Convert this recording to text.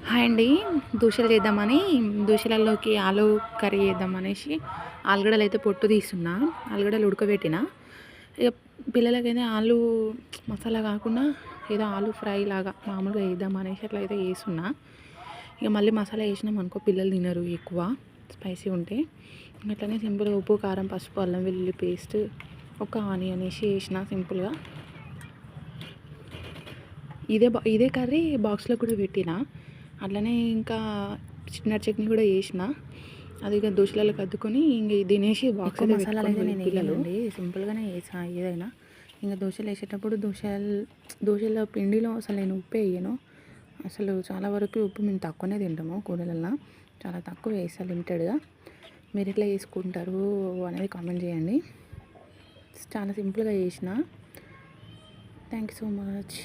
Hi అండి. దోశలు చేద్దామని దోశలలోకి ఆలు కర్రీ చేద్దామనేసి ఆలుగడ్డలు అయితే పొట్టు తీస్తున్నా. ఆలుగడ్డలు ఉడకబెట్టిన. ఇక పిల్లలకైతే ఆలు మసాలా కాకుండా ఏదో ఆలు ఫ్రై లాగా మామూలుగా చేద్దామనేసి అట్లా అయితే చేస్తున్నా. ఇక మళ్ళీ మసాలా వేసినాం అనుకో పిల్లలు తినరు ఎక్కువ స్పైసీ ఉంటే. అట్లనే సింపుల్గా ఉప్పు, కారం, పసుపు, అల్లం వెల్లుల్లి పేస్ట్, ఒక ఆనియన్ వేసి చేసిన సింపుల్గా. ఇదే కర్రీ బాక్స్లో కూడా పెట్టిన. అట్లనే ఇంకా చిన్న చట్నీ కూడా చేసిన. అది ఇక దోశలకు అద్దుకొని ఇంక తినేసి బాక్స్ అయితే మసాలాలు అయితే నేను వేయనండి, సింపుల్గానే వేసా ఏదైనా. ఇంకా దోశలు వేసేటప్పుడు దోశల పిండిలో అసలు నేను ఉప్పే వేయను. అసలు చాలా వరకు ఉప్పు మేము తక్కువనే తింటాము కూరలల్లో, చాలా తక్కువ వేస్తాను లిమిటెడ్గా. మీరు ఎట్లా చేసుకుంటారు అనేది కామెంట్ చేయండి. చాలా సింపుల్గా చేసిన. Thank you so much.